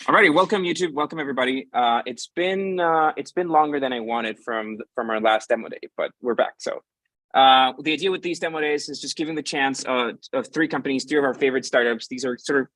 Alrighty, welcome YouTube, welcome everybody. It's been longer than I wanted from our last demo day, but we're back. So the idea with these demo days is just giving the chance of three companies, three of our favorite startups. These are sort of,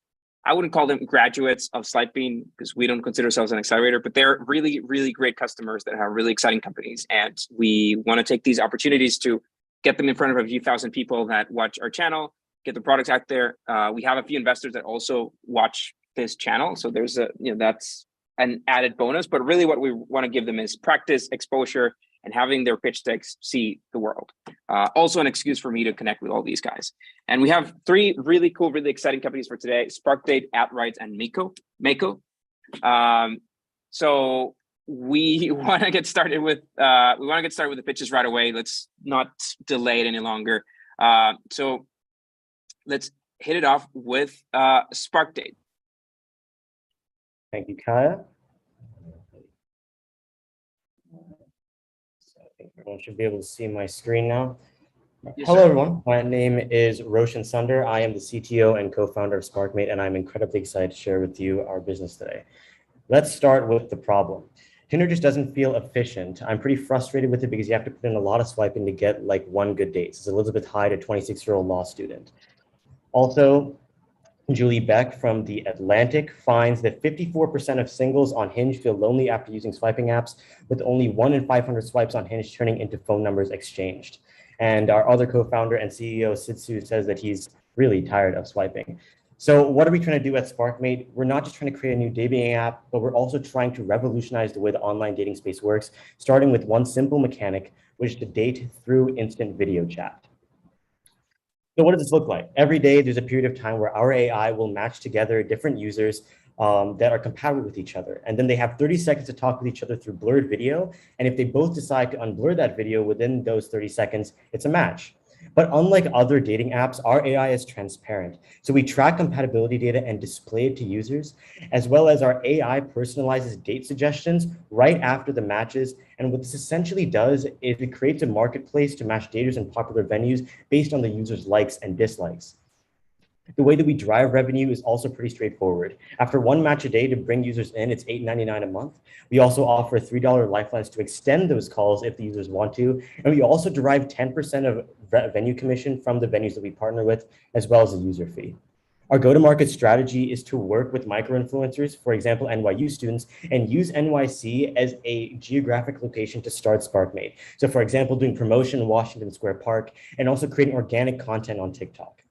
I wouldn't call them graduates of Slidebean because we don't consider ourselves an accelerator, but they're really, really great customers that have really exciting companies. And we want to take these opportunities to get them in front of a few thousand people that watch our channel, get the products out there. We have a few investors that also watch this channel. So there's that's an added bonus, but really what we want to give them is practice, exposure, and having their pitch decks see the world. Also an excuse for me to connect with all these guys. And we have three really cool, really exciting companies for today: Sparkmate, AdRights, and Meco. So we want to get started with the pitches right away. Let's not delay it any longer. So let's hit it off with Sparkmate. Thank you, Caya. So I think everyone should be able to see my screen now. Yes, hello, sir. everyone. My name is Roshan Sunder. I am the CTO and co-founder of Sparkmate, and I'm incredibly excited to share with you our business today. Let's start with the problem. Tinder just doesn't feel efficient. I'm pretty frustrated with it because you have to put in a lot of swiping to get like one good date. This is Elizabeth Hyde, a 26-year-old law student. Also, Julie Beck from The Atlantic finds that 54% of singles on Hinge feel lonely after using swiping apps, with only 1 in 500 swipes on Hinge turning into phone numbers exchanged. And our other co-founder and CEO, Sood, says that he's really tired of swiping. So what are we trying to do at Sparkmate? We're not just trying to create a new dating app, but we're also trying to revolutionize the way the online dating space works, starting with one simple mechanic, which is to date through instant video chat. So what does this look like? Every day, there's a period of time where our AI will match together different users that are compatible with each other. And then they have 30 seconds to talk with each other through blurred video. And if they both decide to unblur that video within those 30 seconds, it's a match. But unlike other dating apps, our AI is transparent. So we track compatibility data and display it to users, as well as our AI personalizes date suggestions right after the matches. And what this essentially does is it creates a marketplace to match daters in popular venues based on the user's likes and dislikes. The way that we drive revenue is also pretty straightforward. After one match a day to bring users in, it's $8.99 a month. We also offer $3 lifelines to extend those calls if the users want to. And we also derive 10% of venue commission from the venues that we partner with, as well as a user fee. Our go-to-market strategy is to work with micro-influencers, for example, NYU students, and use NYC as a geographic location to start Sparkmate. So for example, doing promotion in Washington Square Park, and also creating organic content on TikTok.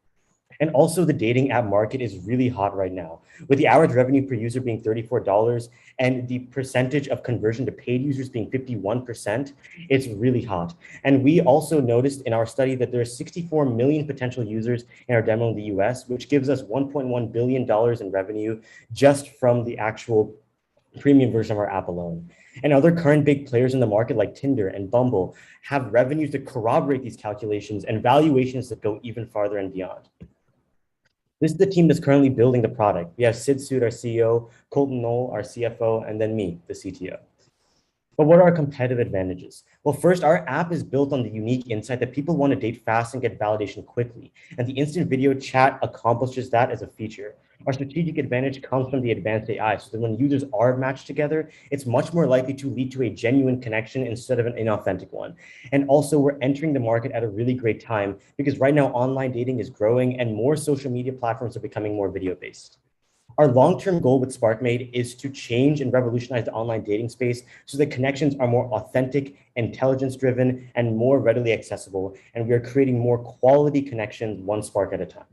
And also the dating app market is really hot right now, with the average revenue per user being $34 and the percentage of conversion to paid users being 51%. It's really hot. And we also noticed in our study that there are 64 million potential users in our demo in the US, which gives us $1.1 billion in revenue just from the actual premium version of our app alone. And other current big players in the market like Tinder and Bumble have revenues that corroborate these calculations and valuations that go even farther and beyond. This is the team that's currently building the product. We have Sood, our CEO, Colton Knoll, our CFO, and then me, the CTO. But what are our competitive advantages? Well, first, our app is built on the unique insight that people want to date fast and get validation quickly. And the instant video chat accomplishes that as a feature. Our strategic advantage comes from the advanced AI, so that when users are matched together, it's much more likely to lead to a genuine connection instead of an inauthentic one. And also, we're entering the market at a really great time because right now, online dating is growing and more social media platforms are becoming more video-based. Our long-term goal with Sparkmate is to change and revolutionize the online dating space so that connections are more authentic, intelligence-driven, and more readily accessible. And we are creating more quality connections one spark at a time.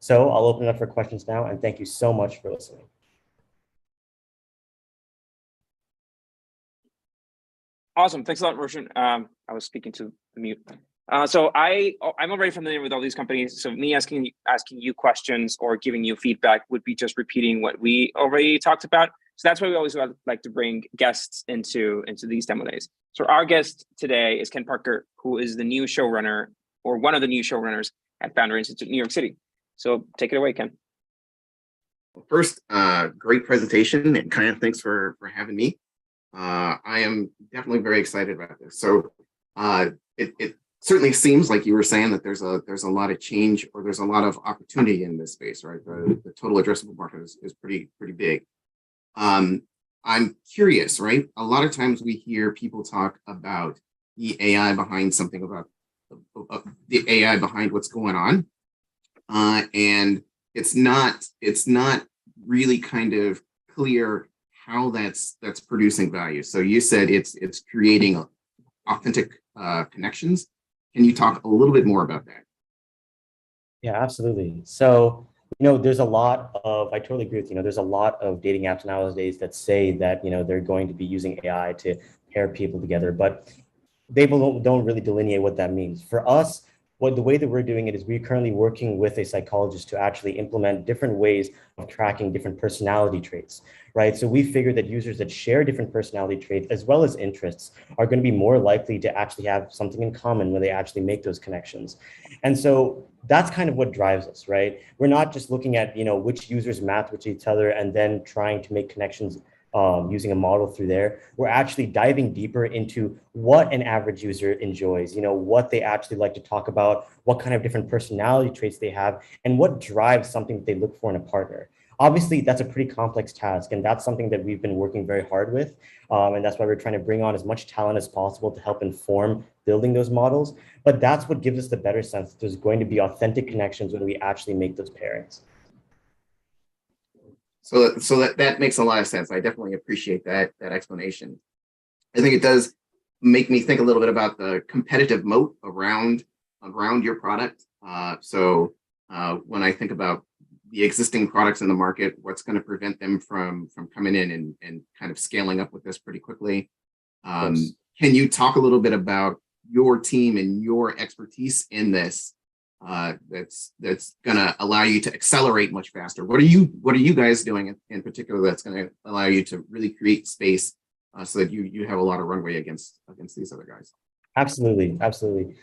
So I'll open it up for questions now, and thank you so much for listening. Awesome. Thanks a lot, Roshan. I was speaking to the mute. So I'm already familiar with all these companies. So me asking you questions or giving you feedback would be just repeating what we already talked about. So that's why we always like to bring guests into these demo days. So our guest today is Ken Parker, who is the new showrunner or one of the new showrunners at Founder Institute, New York City. So take it away, Ken. Well, first, great presentation, and Caya, thanks for having me. I am definitely very excited about this. So it certainly seems like you were saying that there's a lot of change, or there's a lot of opportunity in this space, right? The total addressable market is pretty big. I'm curious, right? A lot of times we hear people talk about the AI behind something, about the AI behind what's going on, and it's not really kind of clear how that's producing value. So you said it's creating authentic connections. Can you talk a little bit more about that? Yeah, absolutely. So, there's a lot of, I totally agree with you. There's a lot of dating apps nowadays that say that, they're going to be using AI to pair people together, but they don't really delineate what that means. For us, the way that we're doing it is we're currently working with a psychologist to actually implement different ways of tracking different personality traits, right? So we figured that users that share different personality traits as well as interests are going to be more likely to actually have something in common when they actually make those connections. And so that's kind of what drives us, right? We're not just looking at, which users match with each other and then trying to make connections using a model through there. We're actually diving deeper into what an average user enjoys, what they actually like to talk about, what kind of different personality traits they have, and what drives something that they look for in a partner. Obviously, that's a pretty complex task, and that's something that we've been working very hard with. And that's why we're trying to bring on as much talent as possible to help inform building those models. But that's what gives us the better sense that there's going to be authentic connections when we actually make those pairings. So that makes a lot of sense. I definitely appreciate that explanation. I think it does make me think a little bit about the competitive moat around your product. When I think about the existing products in the market, what's going to prevent them from coming in and kind of scaling up with this pretty quickly? Can you talk a little bit about your team and your expertise in this? That's going to allow you to accelerate much faster. What are you guys doing in particular that's going to allow you to really create space so that you have a lot of runway against these other guys? Absolutely.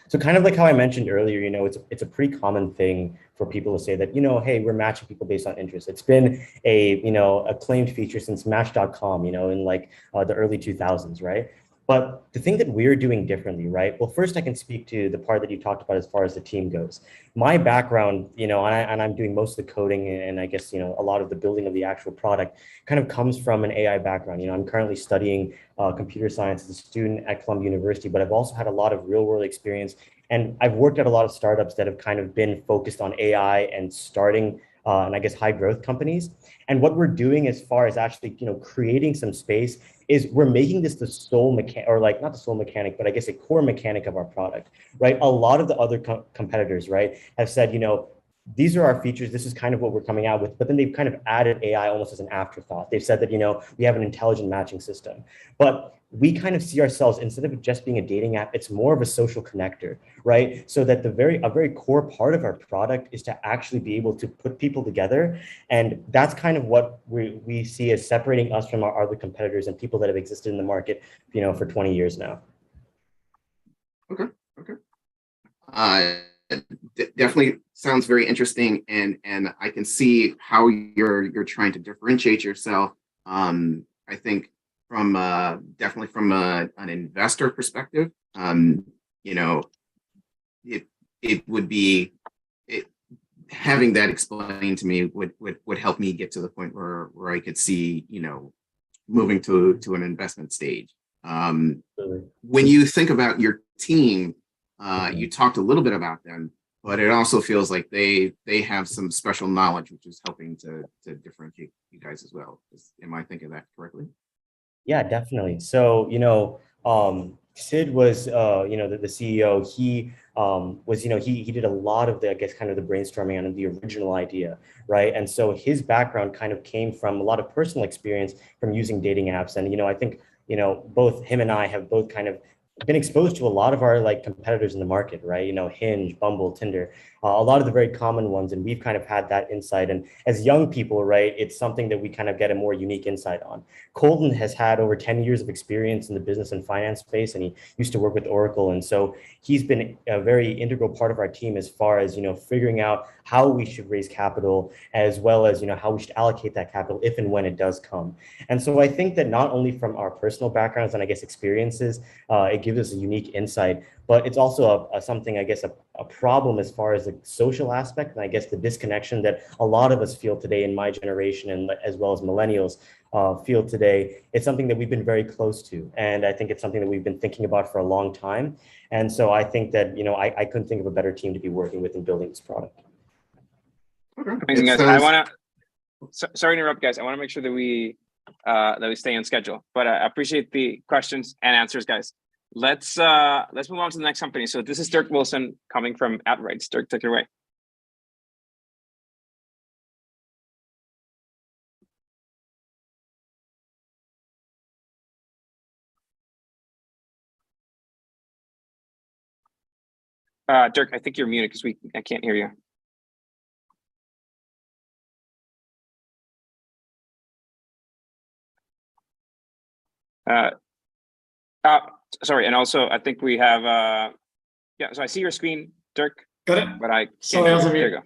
So kind of like how I mentioned earlier, it's a pretty common thing for people to say that, hey, we're matching people based on interest. It's been a claimed feature since Match.com, in like the early 2000s, right? But the thing that we're doing differently, right? Well, first I can speak to the part that you talked about as far as the team goes. My background, and I'm doing most of the coding and I guess, a lot of the building of the actual product kind of comes from an AI background. I'm currently studying computer science as a student at Columbia University, but I've also had a lot of real world experience. And I've worked at a lot of startups that have kind of been focused on AI and starting and I guess high growth companies. And what we're doing as far as actually, creating some space is we're making this the sole mechanic, or like not the sole mechanic, but I guess a core mechanic of our product, right? A lot of the other competitors, right, have said, these are our features. This is kind of what we're coming out with. But then they've kind of added AI almost as an afterthought. They've said that, we have an intelligent matching system. But we kind of see ourselves, instead of just being a dating app, it's more of a social connector, right? So that a very core part of our product is to actually be able to put people together. And that's kind of what we see as separating us from our other competitors and people that have existed in the market, for 20 years now. Okay. Definitely sounds very interesting, and I can see how you're trying to differentiate yourself. I think from definitely from an investor perspective, it would be having that explained to me would help me get to the point where I could see moving to an investment stage. When you think about your team, you talked a little bit about them, but it also feels like they have some special knowledge, which is helping to differentiate you guys as well. Am I thinking that correctly? Yeah, definitely. So, Sid was, the CEO. He was, he did a lot of the, I guess, kind of the brainstorming on the original idea, right? And so his background kind of came from a lot of personal experience from using dating apps. And, I think, both him and I have both kind of been exposed to a lot of our like competitors in the market, right? Hinge, Bumble, Tinder, a lot of the very common ones. And we've kind of had that insight. And as young people, right, it's something that we kind of get a more unique insight on. Colton has had over 10 years of experience in the business and finance space, and he used to work with Oracle. And so he's been a very integral part of our team as far as, figuring out how we should raise capital, as well as, how we should allocate that capital if and when it does come. And so I think that not only from our personal backgrounds and I guess experiences, it gives us a unique insight, but it's also something, I guess, a problem as far as the social aspect, and I guess the disconnection that a lot of us feel today in my generation, and as well as millennials feel today. It's something that we've been very close to, and I think it's something that we've been thinking about for a long time. And so I think that, I couldn't think of a better team to be working with in building this product. Amazing, guys. I want to, sorry to interrupt, guys. I want to make sure that we stay on schedule, but I appreciate the questions and answers, guys. Let's move on to the next company. So this is Dirk Wilson coming from AdRights. Dirk, take it away. Dirk, I think you're muted because I can't hear you. Sorry, and also I think we have yeah. So I see your screen, Dirk. Got it. But I can't. Sorry, I was on mute. There you go.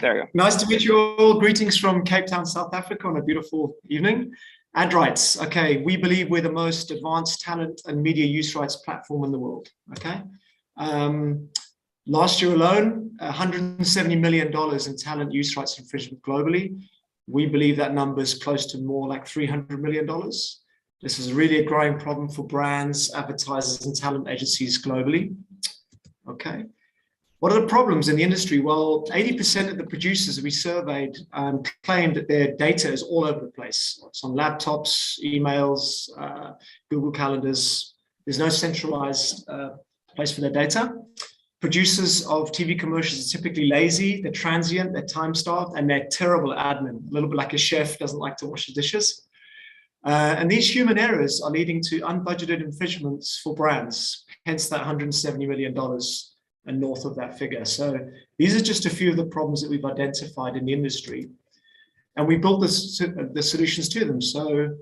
There you go. Nice to meet you all. Greetings from Cape Town, South Africa on a beautiful evening. AdRights. Okay, we believe we're the most advanced talent and media use rights platform in the world. Okay. Last year alone, $170 million in talent use rights infringement globally. We believe that number is close to more like $300 million. This is really a growing problem for brands, advertisers, and talent agencies globally. Okay. What are the problems in the industry? Well, 80% of the producers we surveyed claimed that their data is all over the place. It's on laptops, emails, Google Calendars. There's no centralized place for their data. Producers of TV commercials are typically lazy, they're transient, they're time-starved, and they're terrible at admin, a little bit like a chef doesn't like to wash the dishes. And these human errors are leading to unbudgeted infringements for brands, hence that $170 million and north of that figure. So these are just a few of the problems that we've identified in the industry. And we built the solutions to them. So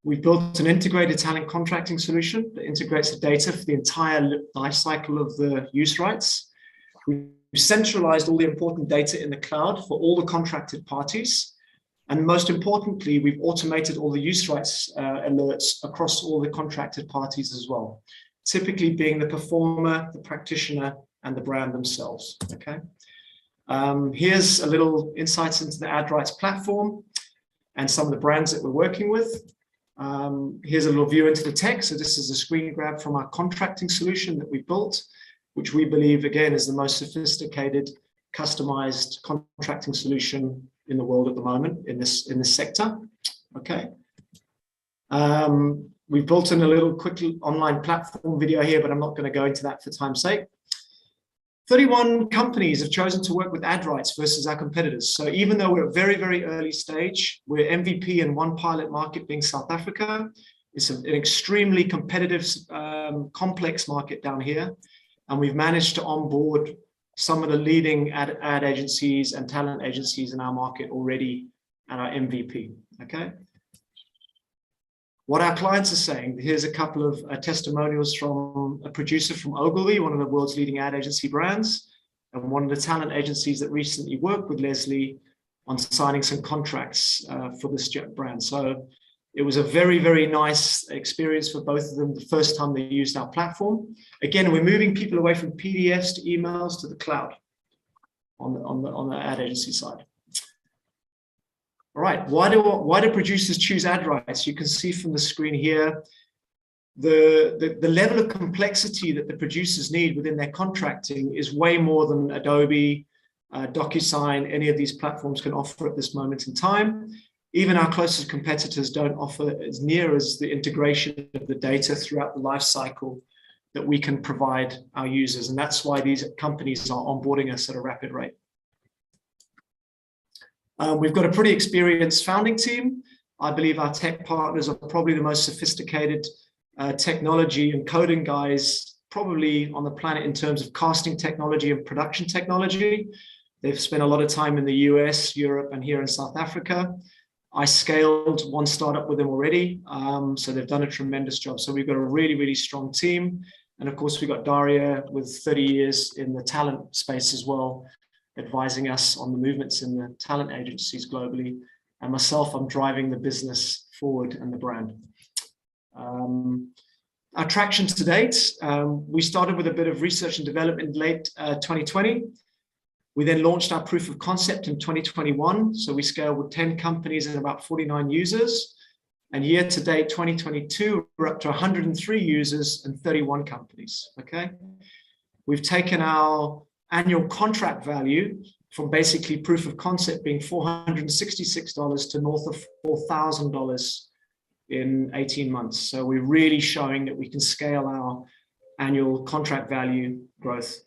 we built an integrated talent contracting solution that integrates the data for the entire life cycle of the use rights. We've centralized all the important data in the cloud for all the contracted parties. And most importantly, we've automated all the use rights alerts across all the contracted parties as well, typically being the performer, the practitioner, and the brand themselves, okay? Here's a little insights into the AdRights platform and some of the brands that we're working with. Here's a little view into the tech. So this is a screen grab from our contracting solution that we built, which we believe, again, is the most sophisticated, customized contracting solution in the world at the moment in this sector, okay? We've built in a little quick online platform video here, but I'm not going to go into that for time's sake. 31 companies have chosen to work with AdRights versus our competitors. So even though we're at very, very early stage, we're MVP in one pilot market being South Africa. It's an extremely competitive, complex market down here. And we've managed to onboard some of the leading ad agencies and talent agencies in our market already at our MVP, okay? What our clients are saying, here's a couple of testimonials from a producer from Ogilvy, one of the world's leading ad agency brands, and one of the talent agencies that recently worked with Leslie on signing some contracts for this brand. So it was a very, very nice experience for both of them the first time they used our platform. Again, we're moving people away from PDFs to emails to the cloud on the ad agency side. All right, why do producers choose AdRights? You can see from the screen here, the level of complexity that the producers need within their contracting is way more than Adobe, DocuSign, any of these platforms can offer at this moment in time. Even our closest competitors don't offer as near as the integration of the data throughout the life cycle that we can provide our users. And that's why these companies are onboarding us at a rapid rate. We've got a pretty experienced founding team. I believe our tech partners are probably the most sophisticated technology and coding guys probably on the planet in terms of casting technology and production technology. They've spent a lot of time in the US, Europe, and here in South Africa. I scaled one startup with them already, so they've done a tremendous job. So we've got a really, really strong team. And of course, we've got Daria with 30 years in the talent space as well, advising us on the movements in the talent agencies globally. And myself, I'm driving the business forward and the brand. Our traction to date, we started with a bit of research and development in late 2020. We then launched our proof of concept in 2021. So we scaled with 10 companies and about 49 users. And year to date, 2022, we're up to 103 users and 31 companies, okay? We've taken our annual contract value from basically proof of concept being $466 to north of $4,000 in 18 months. So we're really showing that we can scale our annual contract value growth.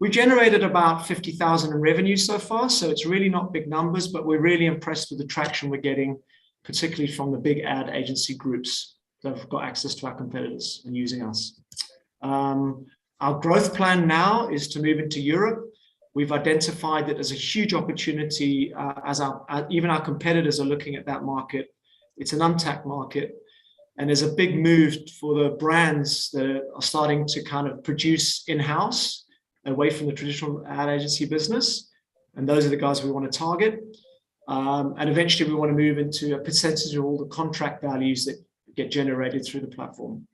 We've generated about 50,000 in revenue so far, so it's really not big numbers, but we're really impressed with the traction we're getting, particularly from the big ad agency groups that have got access to our competitors and using us. Our growth plan now is to move into Europe. We've identified that there's a huge opportunity as even our competitors are looking at that market. It's an untapped market. And there's a big move for the brands that are starting to kind of produce in-house away from the traditional ad agency business. And those are the guys we want to target. And eventually we want to move into a percentage of all the contract values that get generated through the platform.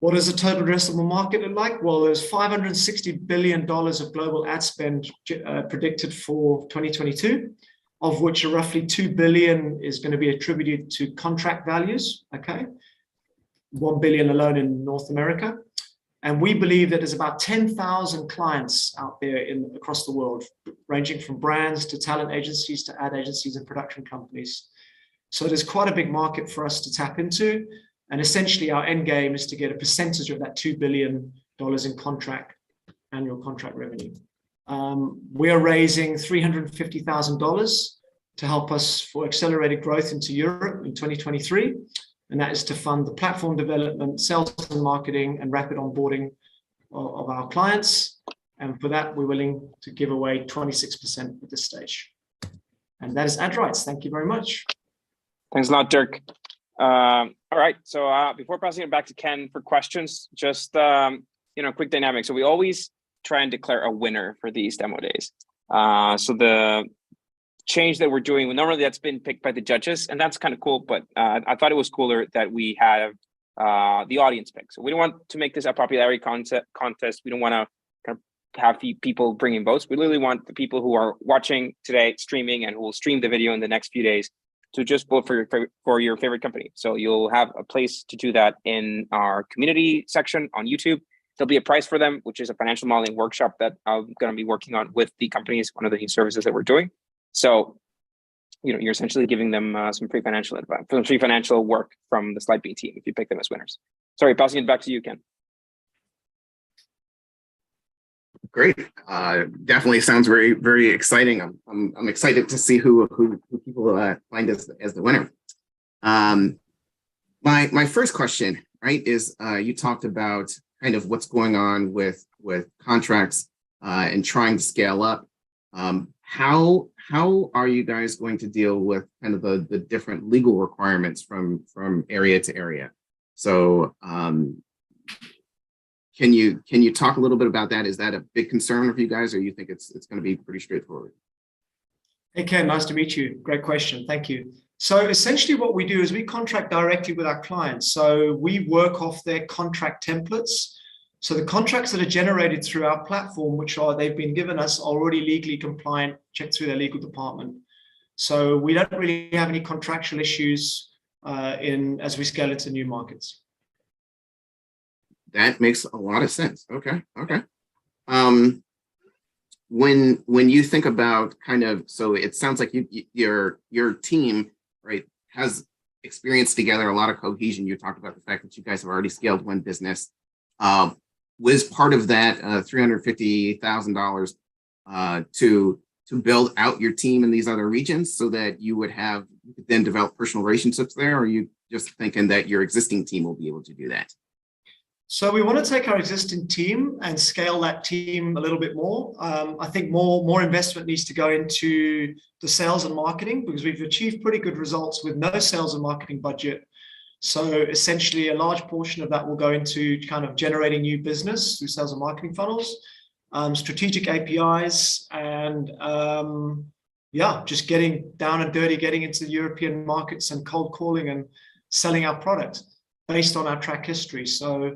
What does the total addressable market look like? Well, there's $560 billion of global ad spend predicted for 2022, of which roughly $2 billion is going to be attributed to contract values, okay? $1 billion alone in North America. And we believe that there's about 10,000 clients out there across the world, ranging from brands to talent agencies to ad agencies and production companies. So there's quite a big market for us to tap into. And essentially our end game is to get a percentage of that $2 billion in annual contract revenue. We are raising $350,000 to help us for accelerated growth into Europe in 2023. And that is to fund the platform development, sales and marketing, and rapid onboarding of our clients. And for that, we're willing to give away 26% at this stage. And that is AdRights. Thank you very much. Thanks a lot, Dirk. All right, so before passing it back to Ken for questions, just quick dynamic. So we always try and declare a winner for these demo days. So the change that we're doing, normally that's been picked by the judges, and that's kind of cool, but I thought it was cooler that we have the audience pick. So we don't want to make this a popularity contest. We don't want to kind of have people bringing votes. We literally want the people who are watching today, streaming, and who will stream the video in the next few days to just vote for your favorite company. So you'll have a place to do that in our community section on YouTube. There'll be a prize for them, which is a financial modeling workshop that I'm going to be working on with the companies, one of the new services that we're doing. So, you're essentially giving them some free financial advice, some free financial work from the Slidebean team if you pick them as winners. Sorry, passing it back to you, Ken. Great. Definitely sounds very, very exciting. I'm excited to see who people find as the winner. My first question, right, is you talked about kind of what's going on with contracts and trying to scale up. How are you guys going to deal with kind of the different legal requirements from area to area? So can you talk a little bit about that? Is that a big concern for you guys, or you think it's going to be pretty straightforward? Hey, Ken, nice to meet you. Great question. Thank you. So essentially what we do is we contract directly with our clients. So we work off their contract templates. So the contracts that are generated through our platform, they've been given us, already legally compliant, checked through their legal department. So we don't really have any contractual issues as we scale into new markets. That makes a lot of sense. Okay. When you think about so it sounds like your team, right, has experienced together a lot of cohesion. You talked about the fact that you guys have already scaled one business. Was part of that $350,000 to build out your team in these other regions so that you could then develop personal relationships there? Or are you just thinking that your existing team will be able to do that? So we want to take our existing team and scale that team a little bit more. I think more investment needs to go into the sales and marketing, because we've achieved pretty good results with no sales and marketing budget. So essentially a large portion of that will go into kind of generating new business through sales and marketing funnels. strategic APIs, and yeah, just getting down and dirty, getting into the European markets and cold calling and selling our product based on our track history. So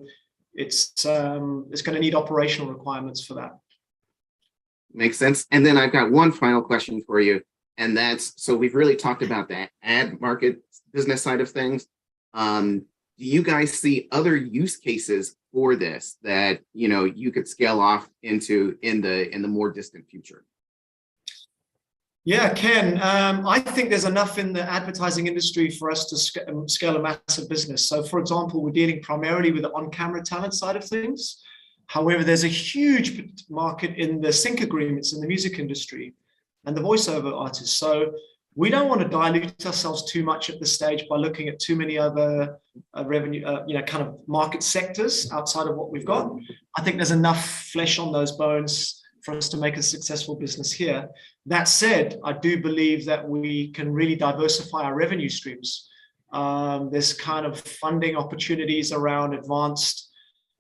it's going to need operational requirements for that. Makes sense. And then I've got one final question for you. And that's, so we've really talked about the ad market business side of things. Do you guys see other use cases for this that, you know, you could scale off into in the more distant future? Yeah, Ken, I think there's enough in the advertising industry for us to scale a massive business. So for example, we're dealing primarily with the on-camera talent side of things. However, there's a huge market in the sync agreements in the music industry and the voiceover artists. So we don't want to dilute ourselves too much at this stage by looking at too many other revenue, kind of market sectors outside of what we've got. I think there's enough flesh on those bones for us to make a successful business here. That said, I do believe that we can really diversify our revenue streams. There's kind of funding opportunities around advanced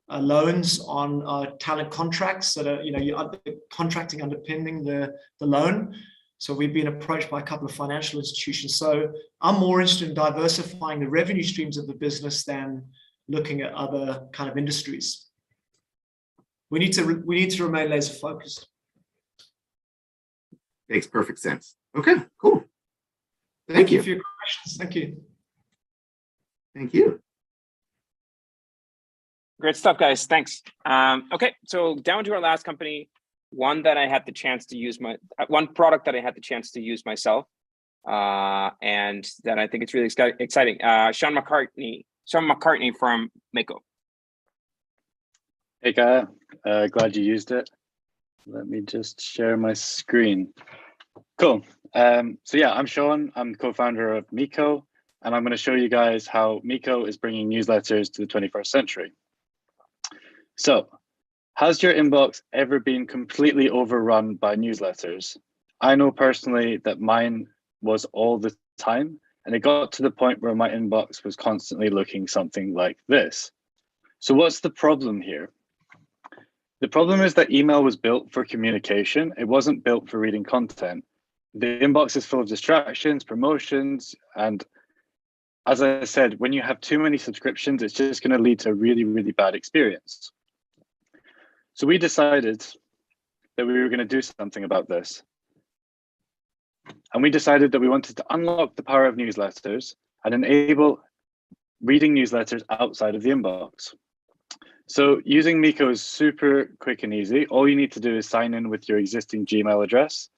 loans on talent contracts that are, you're contracting underpinning the loan. So we've been approached by a couple of financial institutions. So I'm more interested in diversifying the revenue streams of the business than looking at other kind of industries. We need to remain laser focused. Makes perfect sense. Okay, cool. Thank you for your questions. Thank you. Thank you. Great stuff, guys. Thanks. Okay, so down to our last company, one that I had the chance to use one product that I had the chance to use myself, and that I think it's really exciting. Sean McCartney from Meco. Hey, Caya. Glad you used it. Let me just share my screen. Cool. So yeah, I'm Sean. I'm co-founder of Meco, and I'm going to show you guys how Meco is bringing newsletters to the 21st century. So, has your inbox ever been completely overrun by newsletters? I know personally that mine was all the time, and it got to the point where my inbox was constantly looking something like this. So what's the problem here? The problem is that email was built for communication. It wasn't built for reading content. The inbox is full of distractions, promotions, and as I said, when you have too many subscriptions, it's just going to lead to a really, really bad experience. So we decided that we were going to do something about this. And we decided that we wanted to unlock the power of newsletters and enable reading newsletters outside of the inbox. So using Meco is super quick and easy. All you need to do is sign in with your existing Gmail address.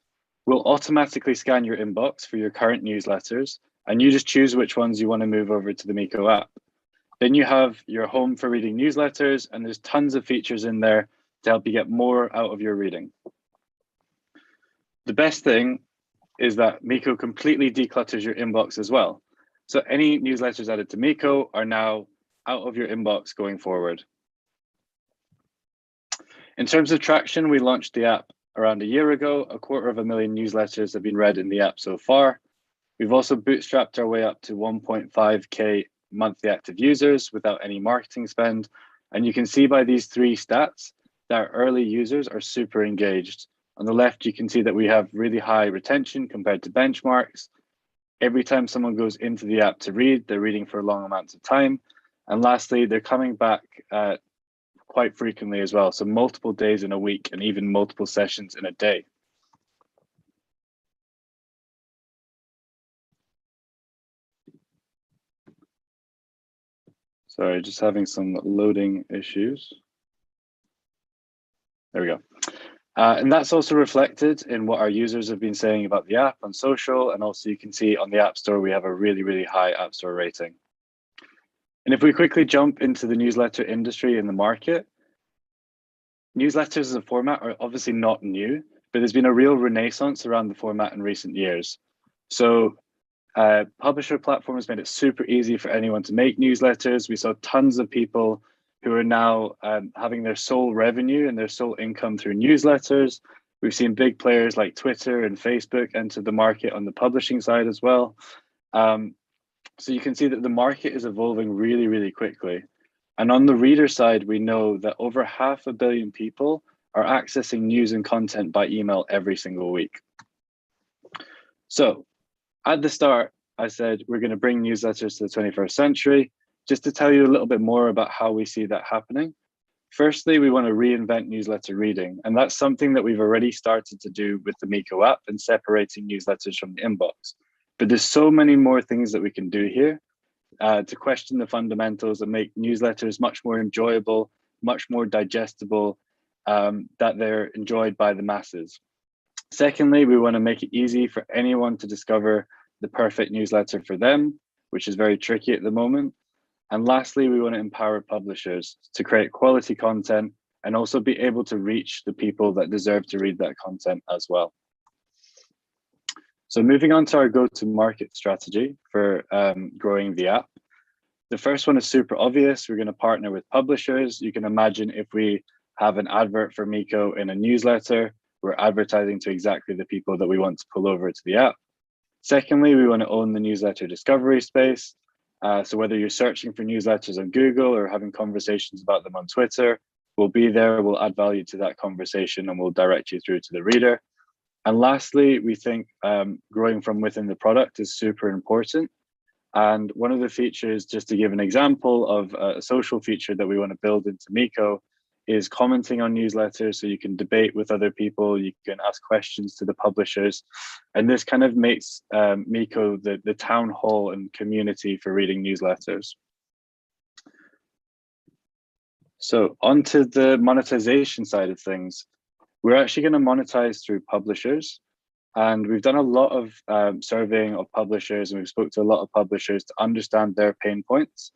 We'll automatically scan your inbox for your current newsletters, and you just choose which ones you want to move over to the Meco app. Then you have your home for reading newsletters, and there's tons of features in there to help you get more out of your reading. The best thing is that Meco completely declutters your inbox as well. So any newsletters added to Meco are now out of your inbox going forward. In terms of traction, we launched the app around a year ago. 250,000 newsletters have been read in the app so far. We've also bootstrapped our way up to 1.5K monthly active users without any marketing spend. And you can see by these three stats that our early users are super engaged. On the left, you can see that we have really high retention compared to benchmarks. Every time someone goes into the app to read, they're reading for long amounts of time. And lastly, they're coming back quite frequently as well. So multiple days in a week and even multiple sessions in a day. Sorry, just having some loading issues. There we go. And that's also reflected in what our users have been saying about the app on social. And also you can see on the App Store, we have a really, really high App Store rating. And if we quickly jump into the newsletter industry in the market, newsletters as a format are obviously not new, but there's been a real renaissance around the format in recent years. So publisher platforms made it super easy for anyone to make newsletters. We saw tons of people who are now having their sole revenue and their sole income through newsletters. We've seen big players like Twitter and Facebook enter the market on the publishing side as well. So you can see that the market is evolving really, really quickly. And on the reader side, we know that over 500 million people are accessing news and content by email every single week. So at the start, I said we're going to bring newsletters to the 21st century. Just to tell you a little bit more about how we see that happening. Firstly, we want to reinvent newsletter reading, and that's something that we've already started to do with the Meco app and separating newsletters from the inbox. But there's so many more things that we can do here to question the fundamentals and make newsletters much more enjoyable, much more digestible, that they're enjoyed by the masses. Secondly, we want to make it easy for anyone to discover the perfect newsletter for them, which is very tricky at the moment. And lastly, we want to empower publishers to create quality content and also be able to reach the people that deserve to read that content as well. So moving on to our go-to-market strategy for growing the app. The first one is super obvious. We're going to partner with publishers. You can imagine if we have an advert for Meco in a newsletter, we're advertising to exactly the people that we want to pull over to the app. Secondly, we want to own the newsletter discovery space. So whether you're searching for newsletters on Google or having conversations about them on Twitter, we'll be there, we'll add value to that conversation, and we'll direct you through to the reader. And lastly, we think growing from within the product is super important. And one of the features, just to give an example of a social feature that we want to build into Meco, is commenting on newsletters, so you can debate with other people, you can ask questions to the publishers, and this kind of makes Meco the town hall and community for reading newsletters. So onto the monetization side of things, we're actually going to monetize through publishers, and we've done a lot of surveying of publishers, and we've spoke to a lot of publishers to understand their pain points.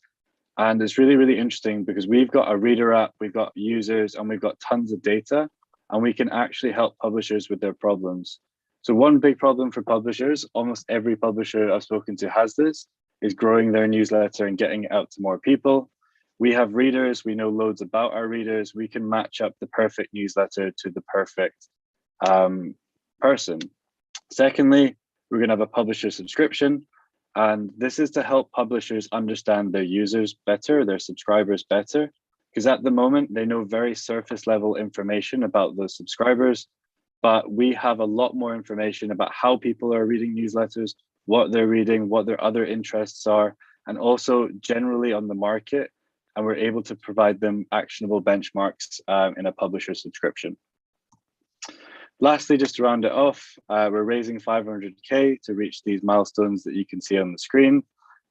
And it's really, really interesting because we've got a reader app, we've got users, and we've got tons of data, and we can actually help publishers with their problems. So one big problem for publishers, almost every publisher I've spoken to has this, is growing their newsletter and getting it out to more people. We have readers, we know loads about our readers, we can match up the perfect newsletter to the perfect person. Secondly, we're going to have a publisher subscription. And this is to help publishers understand their users better, their subscribers better, because at the moment they know very surface level information about those subscribers, but we have a lot more information about how people are reading newsletters, what they're reading, what their other interests are, and also generally on the market. And we're able to provide them actionable benchmarks in a publisher subscription. Lastly, just to round it off, we're raising 500K to reach these milestones that you can see on the screen.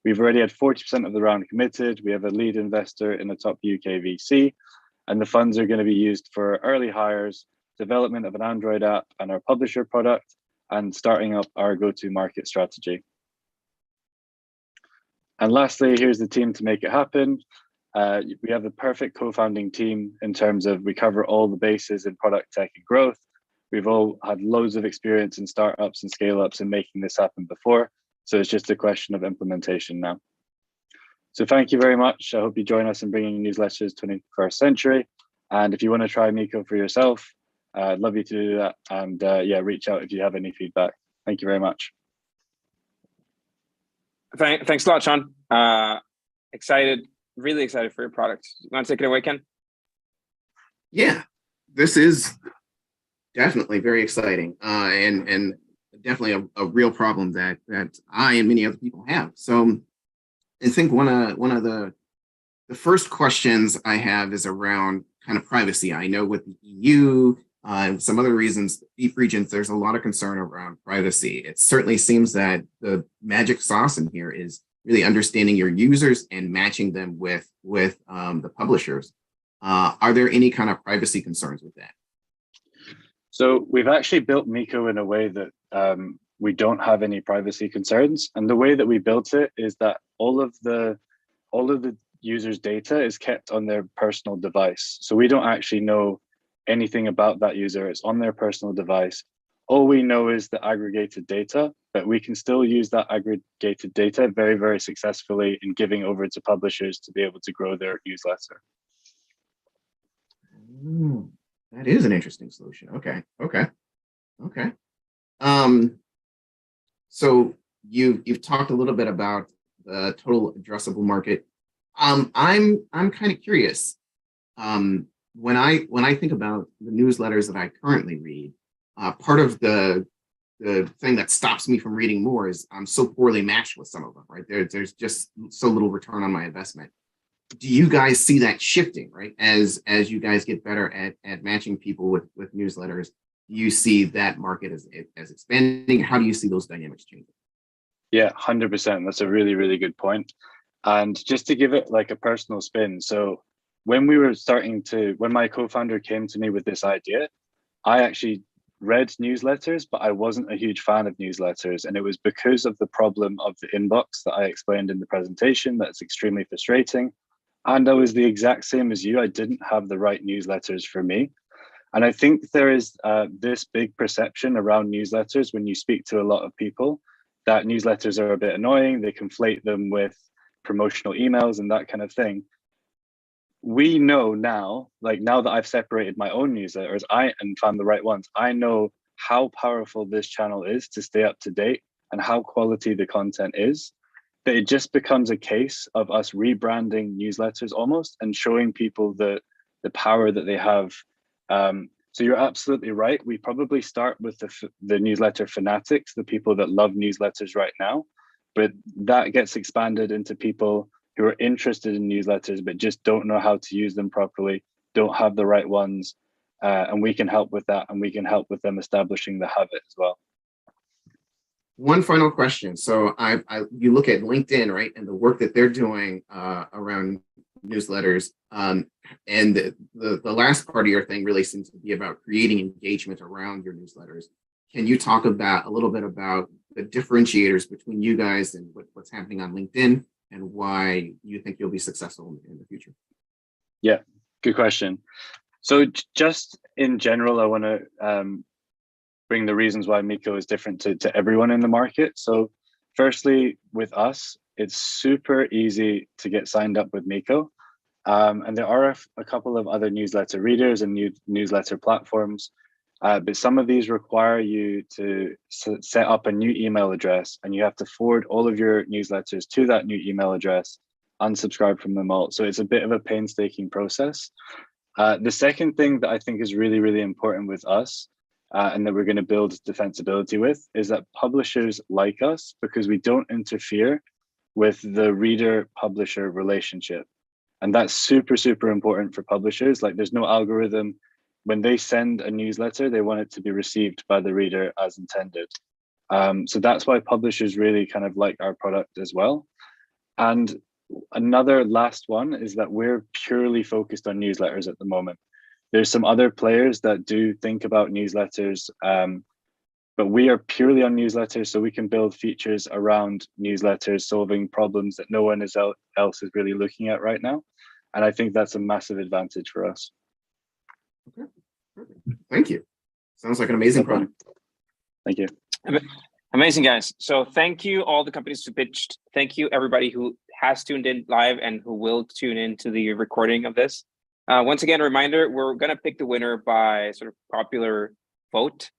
We've already had 40% of the round committed. We have a lead investor in a top UK VC, and the funds are going to be used for early hires, development of an Android app and our publisher product, and starting up our go-to-market strategy. And lastly, here's the team to make it happen. We have the perfect co-founding team in terms of we cover all the bases in product tech and growth. We've all had loads of experience in startups and scale-ups and making this happen before. So it's just a question of implementation now. So thank you very much. I hope you join us in bringing newsletters to the 21st century. And if you want to try Meco for yourself, I'd love you to do that. And yeah, reach out if you have any feedback. Thank you very much. Thanks a lot, Sean. Excited, really excited for your product. You want to take it away, Ken? Yeah, this is definitely very exciting and definitely a real problem that I and many other people have. So I think one of the first questions I have is around kind of privacy. I know with the EU and some other regions, there's a lot of concern around privacy. It certainly seems that the magic sauce in here is really understanding your users and matching them with the publishers. Are there any kind of privacy concerns with that? So we've actually built Meco in a way that we don't have any privacy concerns. And the way that we built it is that all of the users' data is kept on their personal device. So we don't actually know anything about that user. It's on their personal device. All we know is the aggregated data, but we can still use that aggregated data very, very successfully in giving over to publishers to be able to grow their newsletter. That is an interesting solution. Okay. So you've talked a little bit about the total addressable market. I'm kind of curious. when I think about the newsletters that I currently read, part of the thing that stops me from reading more is I'm so poorly matched with some of them, right? There's just so little return on my investment. Do you guys see that shifting, right? As you guys get better at matching people with newsletters, do you see that market as expanding? How do you see those dynamics changing? Yeah, 100%. That's a really, really good point. And just to give it like a personal spin, so when my co-founder came to me with this idea, I actually read newsletters, but I wasn't a huge fan of newsletters. And it was because of the problem of the inbox that I explained in the presentation that's extremely frustrating. And I was the exact same as you. I didn't have the right newsletters for me. And I think there is this big perception around newsletters when you speak to a lot of people that newsletters are a bit annoying. They conflate them with promotional emails and that kind of thing. We know now, like now that I've separated my own newsletters and found the right ones, I know how powerful this channel is to stay up to date and how quality the content is, that it just becomes a case of us rebranding newsletters almost and showing people the power that they have. So you're absolutely right. We probably start with the newsletter fanatics, the people that love newsletters right now, but that gets expanded into people who are interested in newsletters, but just don't know how to use them properly, don't have the right ones. And we can help with that, and we can help with them establishing the habit as well. One final question. So you look at LinkedIn, right, and the work that they're doing around newsletters. And the last part of your thing really seems to be about creating engagement around your newsletters. Can you talk about a little bit about the differentiators between you guys and what's happening on LinkedIn and why you think you'll be successful in the future? Yeah, good question. So just in general, I want to bring the reasons why Meco is different to everyone in the market. So firstly, with us, it's super easy to get signed up with Meco. And there are a couple of other newsletter readers and newsletter platforms, but some of these require you to set up a new email address, and you have to forward all of your newsletters to that new email address, unsubscribe from them all. So it's a bit of a painstaking process. The second thing that I think is really, really important with us, and that we're going to build defensibility with, is that publishers like us because we don't interfere with the reader-publisher relationship. And that's super, super important for publishers. Like there's no algorithm. When they send a newsletter, they want it to be received by the reader as intended. So that's why publishers really kind of like our product as well. And another last one is that we're purely focused on newsletters at the moment. There's some other players that do think about newsletters, but we are purely on newsletters, so we can build features around newsletters, solving problems that no one else is really looking at right now. And I think that's a massive advantage for us. Okay, perfect. Thank you. Sounds like an amazing product. Thank you. Amazing, guys. So thank you all the companies who pitched. Thank you everybody who has tuned in live and who will tune in to the recording of this. Once again, a reminder, we're going to pick the winner by sort of popular vote.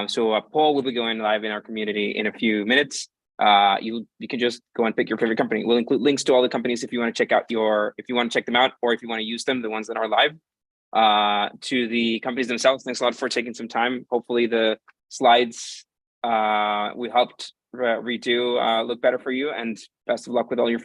So a poll will be going live in our community in a few minutes. You can just go and pick your favorite company. We'll include links to all the companies if you want to check out if you want to check them out, or if you want to use them, the ones that are live. To the companies themselves, thanks a lot for taking some time. Hopefully the slides we helped redo look better for you, and best of luck with all your